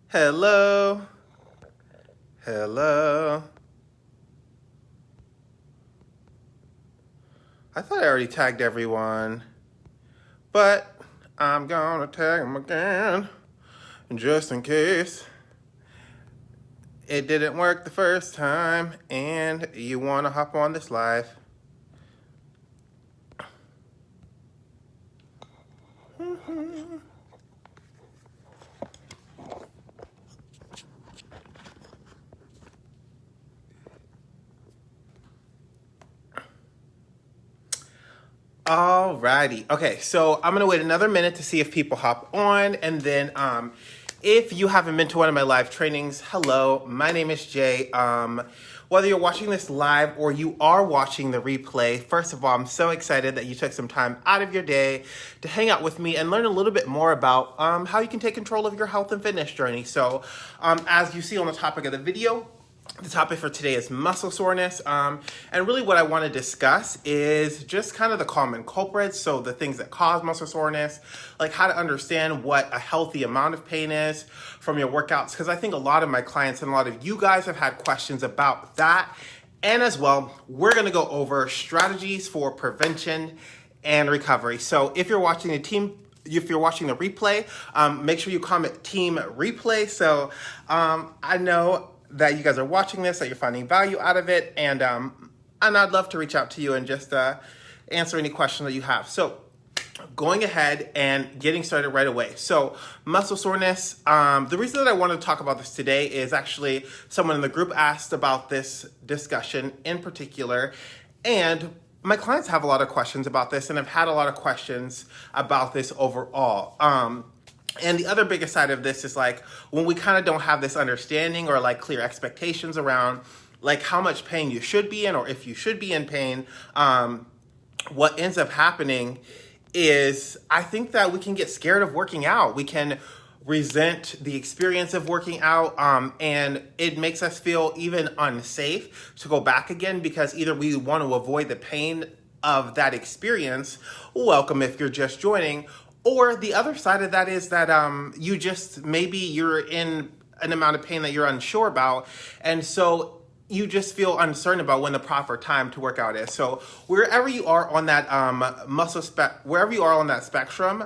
Hello. Hello. I thought I already tagged everyone, but I'm gonna tag them again, just in case it didn't work the first time and you wanna hop on this live. Alrighty. Okay, so I'm gonna wait another minute to see if people hop on, and then if you haven't been to one of my live trainings, hello, my name is Jay. Whether you're watching this live or you are watching the replay, first of all, I'm so excited that you took some time out of your day to hang out with me and learn a little bit more about how you can take control of your health and fitness journey. So as you see on the topic of the video, the topic for today is muscle soreness, and really what I want to discuss is just kind of the common culprits, so the things that cause muscle soreness, like how to understand what a healthy amount of pain is from your workouts, because I think a lot of my clients and a lot of you guys have had questions about that, and as well, we're going to go over strategies for prevention and recovery. So if you're watching the replay, make sure you comment team replay, so I know that you guys are watching this, that you're finding value out of it, and I'd love to reach out to you and just answer any questions that you have. So going ahead and getting started right away. So muscle soreness, the reason that I wanted to talk about this today is actually someone in the group asked about this discussion in particular, and my clients have a lot of questions about this, and I've had a lot of questions about this overall. And the other biggest side of this is like when we kind of don't have this understanding or like clear expectations around like how much pain you should be in or if you should be in pain, what ends up happening is I think that we can get scared of working out. We can resent the experience of working out, and it makes us feel even unsafe to go back again because either we want to avoid the pain of that experience, welcome if you're just joining, or the other side of that is that you just, maybe you're in an amount of pain that you're unsure about, and so you just feel uncertain about when the proper time to work out is. So wherever you are on that wherever you are on that spectrum,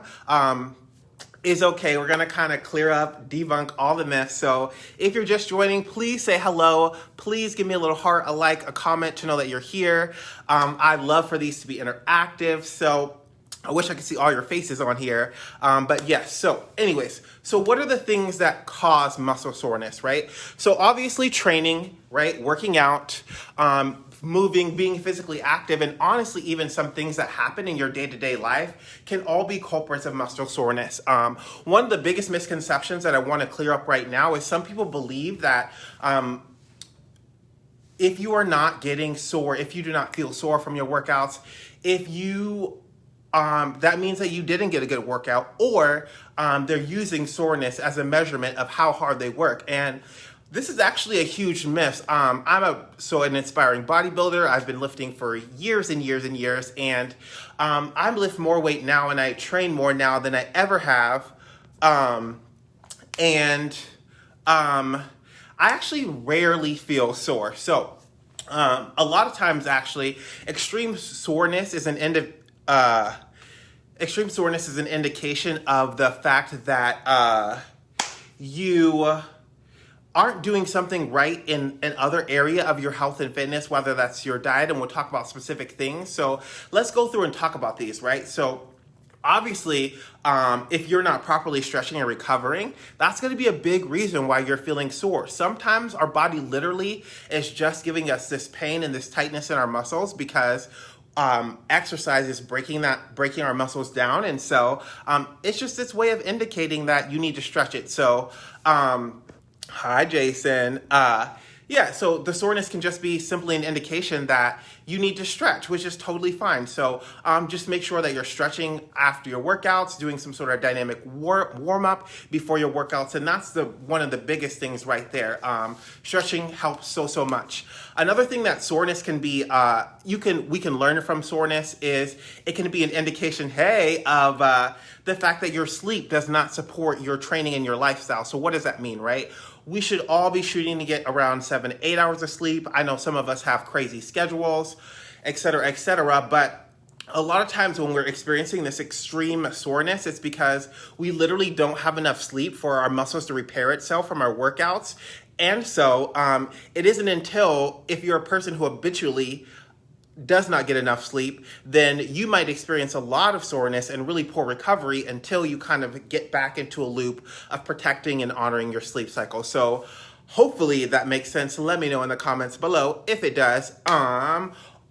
is okay. We're gonna kind of clear up, debunk all the myths. So if you're just joining, please say hello. Please give me a little heart, a like, a comment to know that you're here. I'd love for these to be interactive. So I wish I could see all your faces on here, but yes, so anyways, so what are the things that cause muscle soreness, right? So obviously training, right? Working out, moving, being physically active, and honestly, even some things that happen in your day-to-day life can all be culprits of muscle soreness. One of the biggest misconceptions that I want to clear up right now is some people believe that if you are not getting sore, if you do not feel sore from your workouts, if you that means that you didn't get a good workout, or they're using soreness as a measurement of how hard they work. And this is actually a huge myth. I'm an inspiring bodybuilder. I've been lifting for years and years and years, and I lift more weight now and I train more now than I ever have. I actually rarely feel sore. So a lot of times, actually, extreme soreness is an indication of the fact that you aren't doing something right in another area of your health and fitness, whether that's your diet, and we'll talk about specific things. So let's go through and talk about these, right? So obviously, if you're not properly stretching and recovering, that's going to be a big reason why you're feeling sore. Sometimes our body literally is just giving us this pain and this tightness in our muscles because exercise is breaking our muscles down, and so it's just this way of indicating that you need to stretch it. So hi Jason, Yeah, so the soreness can just be simply an indication that you need to stretch, which is totally fine. So just make sure that you're stretching after your workouts, doing some sort of dynamic warm up before your workouts, and that's one of the biggest things right there. Stretching helps so much. Another thing that soreness can be, we can learn from soreness is it can be an indication, hey, of the fact that your sleep does not support your training and your lifestyle. So what does that mean, right? We should all be shooting to get around 7 to 8 hours of sleep. I know some of us have crazy schedules, et cetera, but a lot of times when we're experiencing this extreme soreness, it's because we literally don't have enough sleep for our muscles to repair itself from our workouts. And so it isn't until, if you're a person who habitually does not get enough sleep, then you might experience a lot of soreness and really poor recovery until you kind of get back into a loop of protecting and honoring your sleep cycle. So hopefully that makes sense. Let me know in the comments below if it does.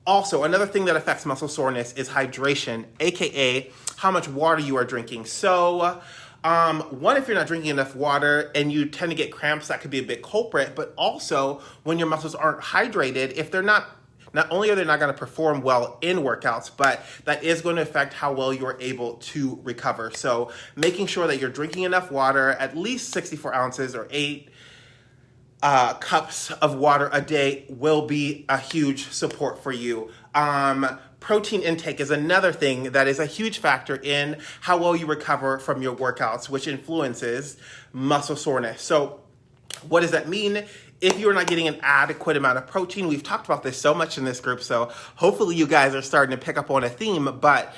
Also, another thing that affects muscle soreness is hydration, aka how much water you are drinking. So one, if you're not drinking enough water and you tend to get cramps, that could be a big culprit. But also, when your muscles aren't hydrated, if they're not only are they not going to perform well in workouts, but that is going to affect how well you're able to recover. So making sure that you're drinking enough water, at least 64 ounces or 8 cups of water a day, will be a huge support for you. Protein intake is another thing that is a huge factor in how well you recover from your workouts, which influences muscle soreness. So what does that mean? If you're not getting an adequate amount of protein, we've talked about this so much in this group, so hopefully you guys are starting to pick up on a theme, but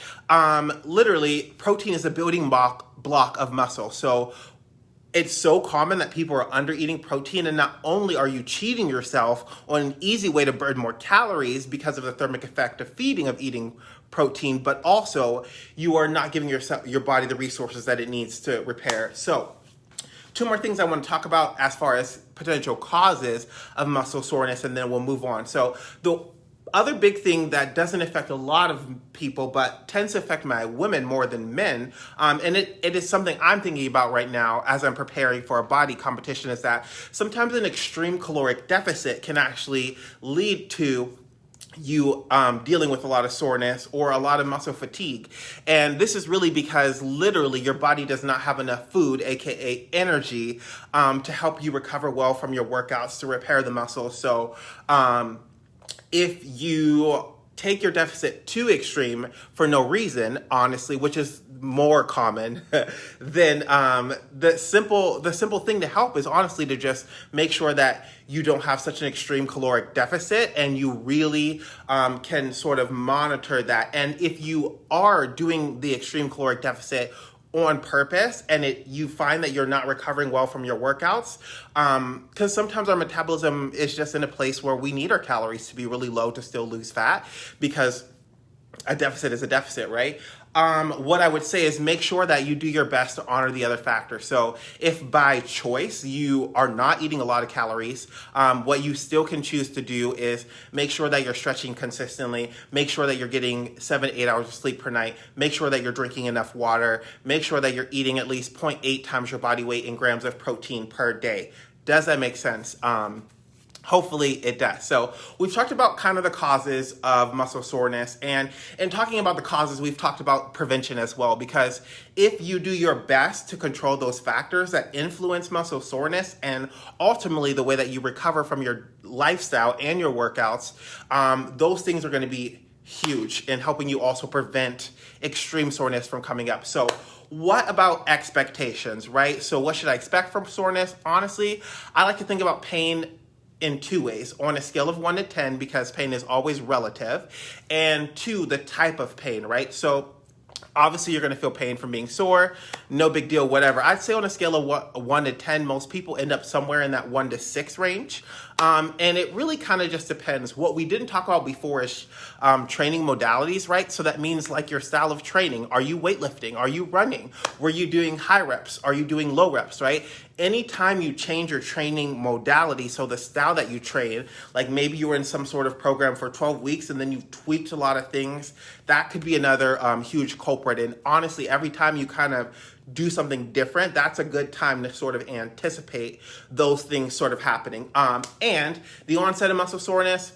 literally, protein is a building block of muscle. So it's so common that people are under eating protein, and not only are you cheating yourself on an easy way to burn more calories because of the thermic effect of eating protein, but also you are not giving your body the resources that it needs to repair. So 2 more things I want to talk about as far as potential causes of muscle soreness, and then we'll move on. So the other big thing that doesn't affect a lot of people, but tends to affect my women more than men, and it is something I'm thinking about right now as I'm preparing for a body competition, is that sometimes an extreme caloric deficit can actually lead to you dealing with a lot of soreness or a lot of muscle fatigue. And this is really because literally your body does not have enough food, aka energy, to help you recover well from your workouts to repair the muscle. So if you take your deficit too extreme for no reason, honestly, which is more common, then the simple thing to help is honestly to just make sure that you don't have such an extreme caloric deficit, and you really can sort of monitor that. And if you are doing the extreme caloric deficit on purpose and you find that you're not recovering well from your workouts, because sometimes our metabolism is just in a place where we need our calories to be really low to still lose fat, because a deficit is a deficit, right? What I would say is make sure that you do your best to honor the other factors. So if by choice you are not eating a lot of calories, what you still can choose to do is make sure that you're stretching consistently, make sure that you're getting 7 to 8 hours of sleep per night, make sure that you're drinking enough water, make sure that you're eating at least 0.8 times your body weight in grams of protein per day. Does that make sense? Hopefully it does. So we've talked about kind of the causes of muscle soreness, and in talking about the causes, we've talked about prevention as well, because if you do your best to control those factors that influence muscle soreness and ultimately the way that you recover from your lifestyle and your workouts, those things are going to be huge in helping you also prevent extreme soreness from coming up. So what about expectations, right? So what should I expect from soreness? Honestly, I like to think about pain in 2 ways: on a scale of 1 to 10, because pain is always relative, and 2, the type of pain, right? So obviously you're going to feel pain from being sore, no big deal, whatever. I'd say on a scale of 1 to 10, most people end up somewhere in that 1 to 6 range. And it really kind of just depends. What we didn't talk about before is training modalities, right? So that means like your style of training. Are you weightlifting? Are you running? Were you doing high reps? Are you doing low reps, right? Anytime you change your training modality, so the style that you train, like maybe you were in some sort of program for 12 weeks and then you tweaked a lot of things, that could be another huge culprit. And honestly, every time you kind of do something different, that's a good time to sort of anticipate those things sort of happening. And And the onset of muscle soreness,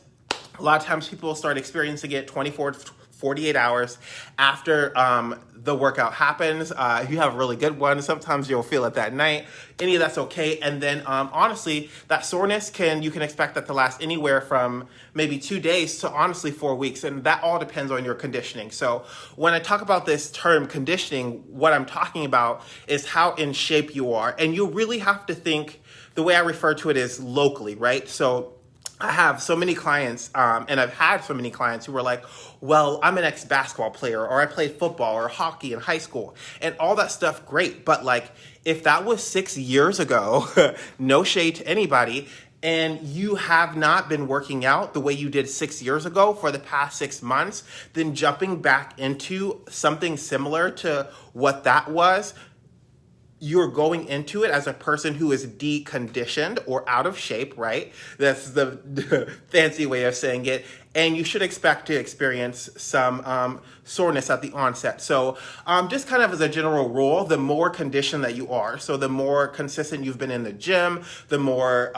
a lot of times people start experiencing it 24 to 48 hours after the workout happens. If you have a really good one, sometimes you'll feel it that night. Any of that's okay. And then honestly, that soreness you can expect that to last anywhere from maybe 2 days to honestly 4 weeks. And that all depends on your conditioning. So when I talk about this term conditioning, what I'm talking about is how in shape you are. And you really have to think, the way I refer to it is locally, right? So I have so many clients, and I've had so many clients who were like, well, I'm an ex-basketball player, or I played football or hockey in high school, and all that stuff, great. But like, if that was 6 years ago, no shade to anybody, and you have not been working out the way you did 6 years ago for the past 6 months, then jumping back into something similar to what that was, you're going into it as a person who is deconditioned or out of shape, right? That's the fancy way of saying it. And you should expect to experience some soreness at the onset. So just kind of as a general rule, the more conditioned that you are, so the more consistent you've been in the gym, the more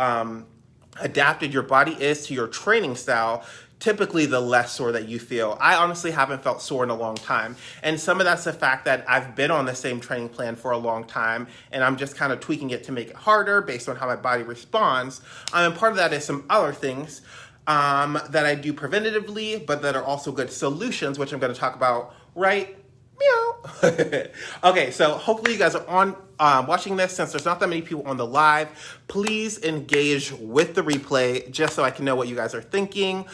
adapted your body is to your training style, typically the less sore that you feel. I honestly haven't felt sore in a long time. And some of that's the fact that I've been on the same training plan for a long time, and I'm just kind of tweaking it to make it harder based on how my body responds. And part of that is some other things that I do preventatively, but that are also good solutions, which I'm going to talk about right meow. Okay, so hopefully you guys are on watching this. Since there's not that many people on the live, please engage with the replay just so I can know what you guys are thinking.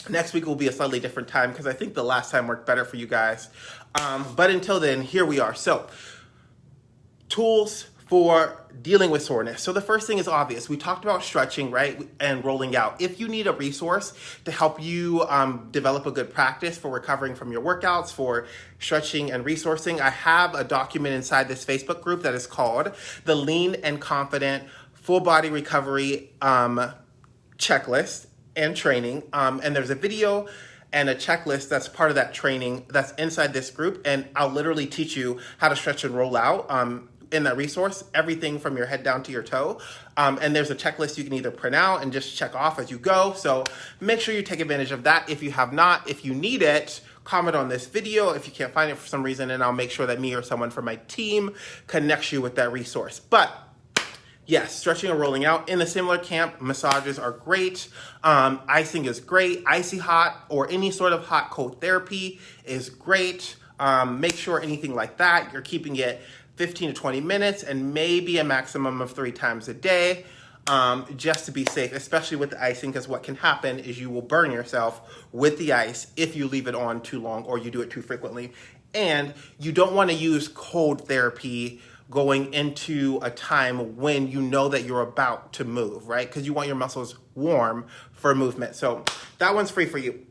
Next week will be a slightly different time because I think the last time worked better for you guys. But until then, here we are. So, tools for dealing with soreness. So the first thing is obvious. We talked about stretching, right? And rolling out. If you need a resource to help you develop a good practice for recovering from your workouts, for stretching and resourcing, I have a document inside this Facebook group that is called the Lean and Confident Full Body Recovery Checklist and Training. And there's a video and a checklist that's part of that training that's inside this group. And I'll literally teach you how to stretch and roll out in that resource, everything from your head down to your toe. And there's a checklist you can either print out and just check off as you go. So make sure you take advantage of that. If you have not, if you need it, comment on this video if you can't find it for some reason, and I'll make sure that me or someone from my team connects you with that resource. But yes, stretching or rolling out. In the similar camp, massages are great. Icing is great. Icy hot or any sort of hot cold therapy is great. Make sure anything like that, you're keeping it 15 to 20 minutes and maybe a maximum of 3 times a day, just to be safe, especially with the icing, because what can happen is you will burn yourself with the ice if you leave it on too long or you do it too frequently. And you don't want to use cold therapy going into a time when you know that you're about to move, right? Because you want your muscles warm for movement. So that one's free for you.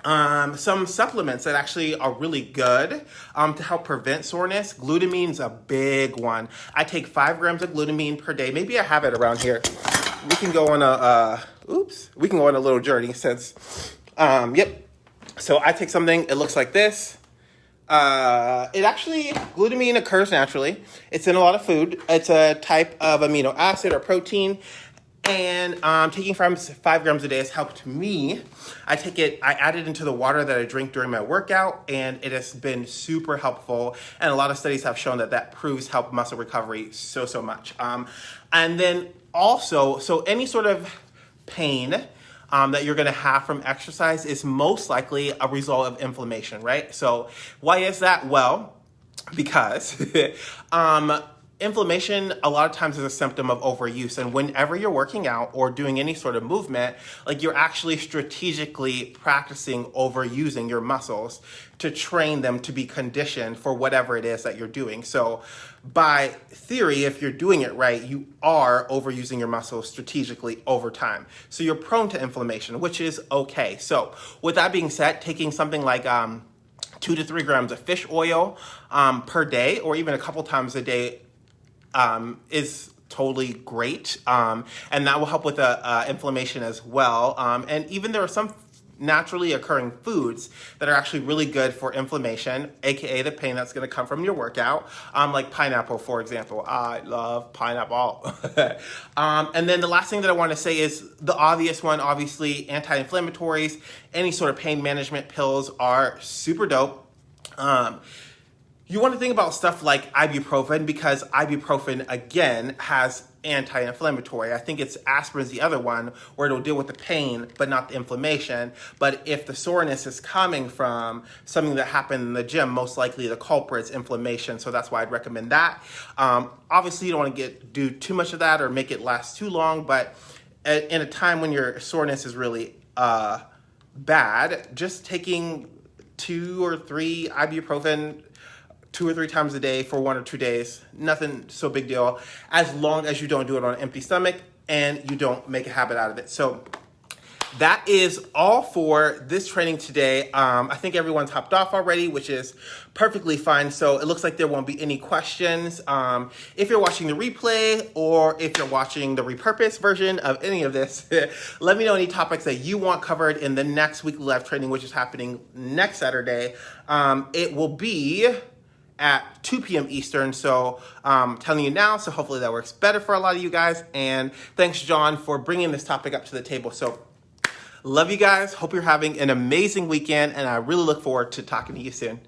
Some supplements that actually are really good to help prevent soreness. Glutamine's a big one. I take 5 grams of glutamine per day. Maybe I have it around here. We can go on we can go on a little journey since, yep. So I take something, it looks like this. Glutamine occurs naturally. It's in a lot of food. It's a type of amino acid or protein. And taking 5 grams a day has helped me. I add it into the water that I drink during my workout, and it has been super helpful. And a lot of studies have shown that proves help muscle recovery so much. And then also, so any sort of pain that you're going to have from exercise is most likely a result of inflammation, right? So why is that? Well, because inflammation a lot of times is a symptom of overuse, and whenever you're working out or doing any sort of movement, like you're actually strategically practicing overusing your muscles to train them to be conditioned for whatever it is that you're doing. So by theory, if you're doing it right, you are overusing your muscles strategically over time. So you're prone to inflammation, which is okay. So with that being said, taking something like 2 to 3 grams of fish oil per day, or even a couple times a day, is totally great, and that will help with inflammation as well. And even there are some naturally occurring foods that are actually really good for inflammation, aka the pain that's going to come from your workout, like pineapple, for example. I love pineapple. And then the last thing that I want to say is the obvious one, obviously, anti-inflammatories. Any sort of pain management pills are super dope. You want to think about stuff like ibuprofen, because ibuprofen, again, has anti-inflammatory. I think it's aspirin's the other one, where it'll deal with the pain but not the inflammation. But if the soreness is coming from something that happened in the gym, most likely the culprit's inflammation. So that's why I'd recommend that. Obviously, you don't want to do too much of that or make it last too long. But in a time when your soreness is really bad, just taking 2 or 3 ibuprofen 2 or 3 times a day for 1 or 2 days, nothing so big deal, as long as you don't do it on an empty stomach and you don't make a habit out of it. So that is all for this training today. I think everyone's hopped off already, which is perfectly fine. So it looks like there won't be any questions. If you're watching the replay or if you're watching the repurposed version of any of this, let me know any topics that you want covered in the next weekly live training, which is happening next Saturday. It will be at 2 p.m. Eastern, so I'm telling you now, so hopefully that works better for a lot of you guys. And thanks, John, for bringing this topic up to the table. So love you guys. Hope you're having an amazing weekend, and I really look forward to talking to you soon.